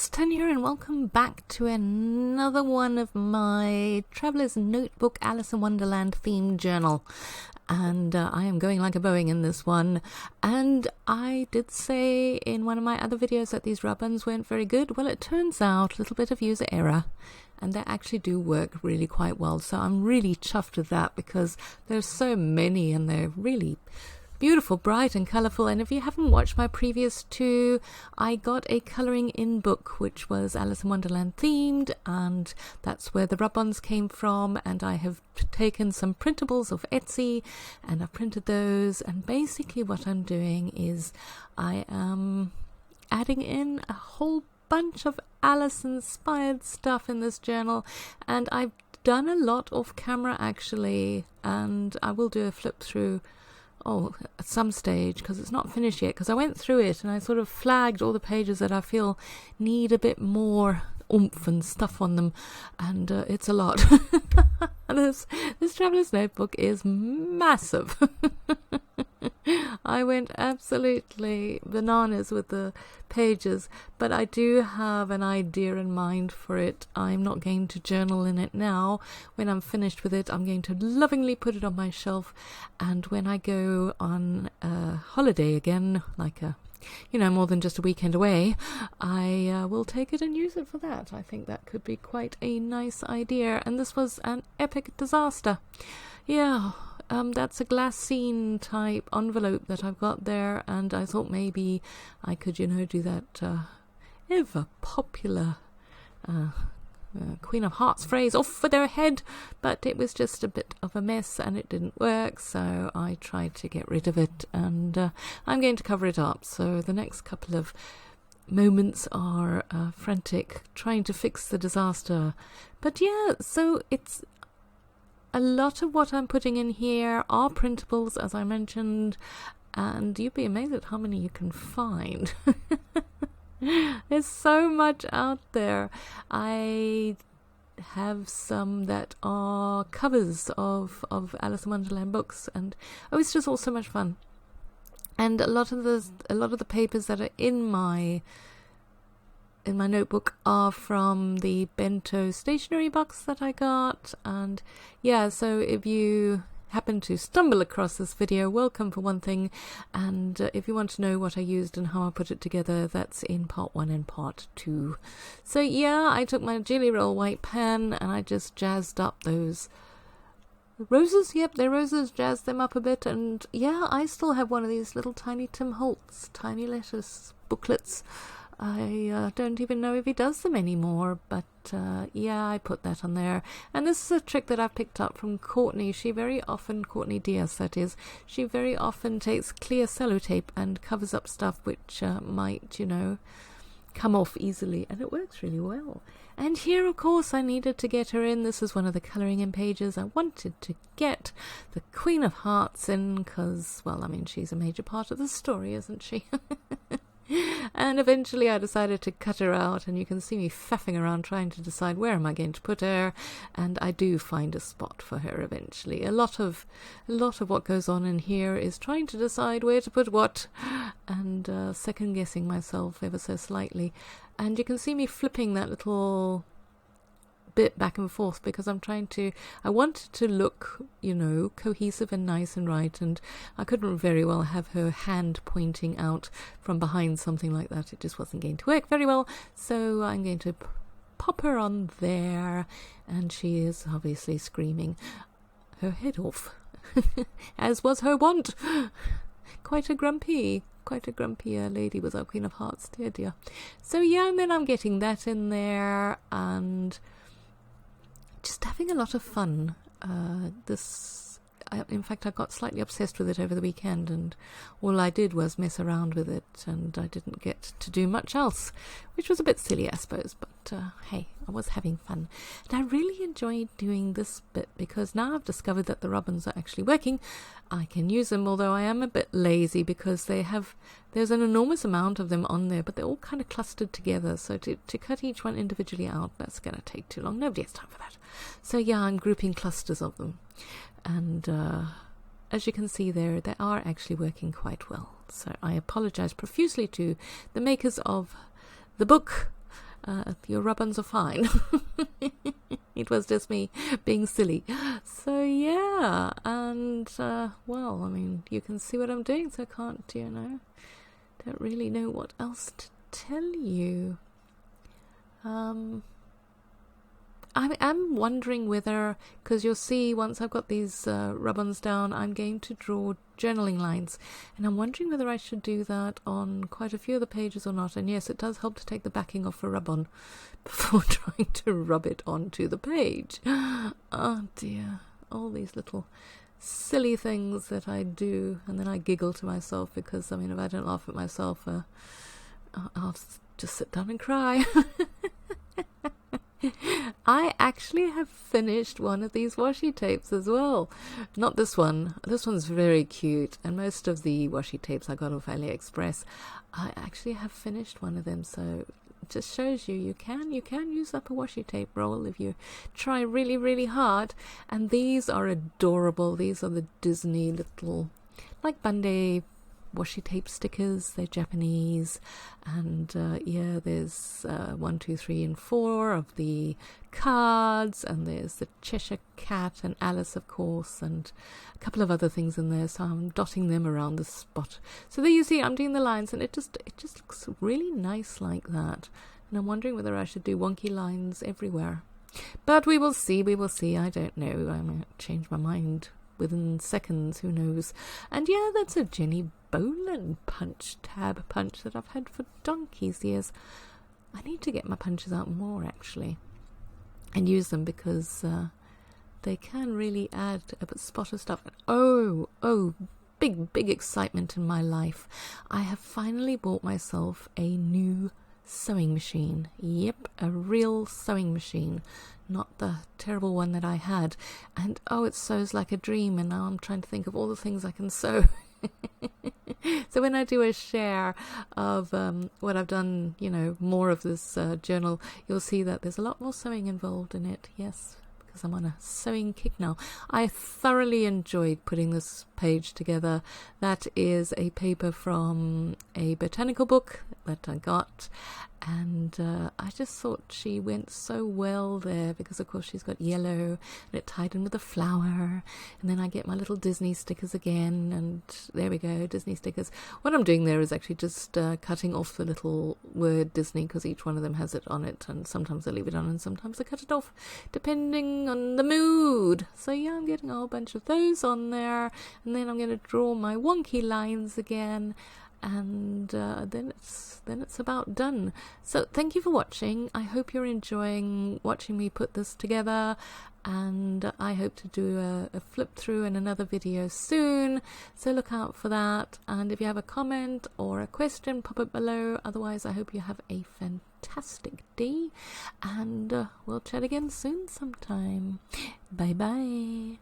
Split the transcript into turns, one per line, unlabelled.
Kristen here, and welcome back to another one of my Traveller's Notebook Alice in Wonderland themed journal. And I am going like a Boeing in this one. And I did say in one of my other videos that these rub-ons weren't very good. Well, it turns out a little bit of user error, and they actually do work really quite well. So I'm really chuffed with that because there's so many and they're really beautiful, bright and colourful. And if you haven't watched my previous two, I got a colouring in book which was Alice in Wonderland themed, and that's where the rub-ons came from. And I have taken some printables of Etsy and I've printed those, and basically what I'm doing is I am adding in a whole bunch of Alice inspired stuff in this journal, and I've done a lot off camera actually, and I will do a flip through at some stage because it's not finished yet, because I went through it and I sort of flagged all the pages that I feel need a bit more oomph and stuff on them, and it's a lot. And this Traveller's Notebook is massive. I went absolutely bananas with the pages, but I do have an idea in mind for it. I'm not going to journal in it now. When I'm finished with it, I'm going to lovingly put it on my shelf, and when I go on a holiday again, like more than just a weekend away, I will take it and use it for that. I think that could be quite a nice idea. And this was an epic disaster. Yeah, that's a glassine type envelope that I've got there, and I thought maybe I could, do that ever popular Queen of Hearts phrase off with their head, but it was just a bit of a mess and it didn't work, so I tried to get rid of it, and I'm going to cover it up. So the next couple of moments are frantic trying to fix the disaster. But yeah, so it's a lot of what I'm putting in here are printables, as I mentioned, and you'd be amazed at how many you can find. There's so much out there. I have some that are covers of Alice in Wonderland books, and it's just all so much fun. And a lot of the papers that are in my notebook are from the bento stationery box that I got. And yeah, so if you happen to stumble across this video, welcome for one thing, and if you want to know what I used and how I put it together, that's in part 1 and part 2. So yeah, I took my Jelly Roll white pen and I just jazzed up those roses. Yep, they're roses, jazzed them up a bit, and yeah, I still have one of these little tiny Tim Holtz tiny letters booklets. I don't even know if he does them anymore, but yeah, I put that on there. And this is a trick that I picked up from Courtney. Courtney Diaz, that is, she very often takes clear sellotape and covers up stuff which might, come off easily, and it works really well. And here, of course, I needed to get her in. This is one of the colouring in pages. I wanted to get the Queen of Hearts in because, she's a major part of the story, isn't she? And eventually I decided to cut her out, and you can see me faffing around trying to decide where am I going to put her, and I do find a spot for her eventually. A lot of what goes on in here is trying to decide where to put what, and second guessing myself ever so slightly. And you can see me flipping that little bit back and forth because I wanted to look, cohesive and nice and right, and I couldn't very well have her hand pointing out from behind something like that. It just wasn't going to work very well, so I'm going to pop her on there, and she is obviously screaming her head off, as was her wont. Quite a grumpy lady was our Queen of Hearts, dear. So yeah, and then I'm getting that in there and just having a lot of fun. In fact, I got slightly obsessed with it over the weekend, and all I did was mess around with it, and I didn't get to do much else, which was a bit silly, I suppose, but hey, I was having fun. And I really enjoyed doing this bit because now I've discovered that the rub-ons are actually working. I can use them, although I am a bit lazy because there's an enormous amount of them on there, but they're all kind of clustered together, so to cut each one individually out, that's going to take too long. Nobody has time for that. So yeah, I'm grouping clusters of them. And as you can see there, they are actually working quite well. So I apologize profusely to the makers of the book your rub-ons are fine. It was just me being silly. So yeah, and well, I mean, you can see what I'm doing, so I can't, don't really know what else to tell you. I'm wondering whether, because you'll see once I've got these rub-ons down, I'm going to draw journaling lines, and I'm wondering whether I should do that on quite a few of the pages or not. And yes, it does help to take the backing off a rub-on before trying to rub it onto the page. Oh dear, all these little silly things that I do, and then I giggle to myself because, I mean, if I don't laugh at myself, I'll just sit down and cry. I actually have finished one of these washi tapes as well. Not this one. This one's very cute, and most of the washi tapes I got off AliExpress, I actually have finished one of them. So it just shows you can use up a washi tape roll if you try really, really hard. And these are adorable. These are the Disney little, like Band-Aid washi tape stickers. They're Japanese, and yeah, there's 1, 2, 3 and 4 of the cards, and there's the Cheshire Cat and Alice, of course, and a couple of other things in there, so I'm dotting them around the spot. So there you see, I'm doing the lines, and it just looks really nice like that. And I'm wondering whether I should do wonky lines everywhere, but we will see. I don't know, I might change my mind within seconds, who knows. And yeah, that's a Jenny Boland tab punch that I've had for donkey's years. I need to get my punches out more, actually, and use them, because they can really add a spot of stuff. Oh, big excitement in my life. I have finally bought myself a new sewing machine. Yep, a real sewing machine, not the terrible one that I had. And oh, it sews like a dream, and now I'm trying to think of all the things I can sew. So when I do a share of what I've done, more of this journal, you'll see that there's a lot more sewing involved in it. Yes, because I'm on a sewing kick now. I thoroughly enjoyed putting this page together. That is a paper from a botanical book that I got, and I just thought she went so well there, because of course she's got yellow, and it tied in with a flower, and then I get my little Disney stickers again, and there we go, Disney stickers. What I'm doing there is actually just cutting off the little word Disney, because each one of them has it on it, and sometimes I leave it on and sometimes I cut it off, depending on the mood. So yeah, I'm getting a whole bunch of those on there, and then I'm going to draw my wonky lines again, and then it's about done. So thank you for watching. I hope you're enjoying watching me put this together, and I hope to do a flip through in another video soon, so look out for that. And if you have a comment or a question, pop it below. Otherwise, I hope you have a fantastic day, and we'll chat again soon sometime. Bye bye.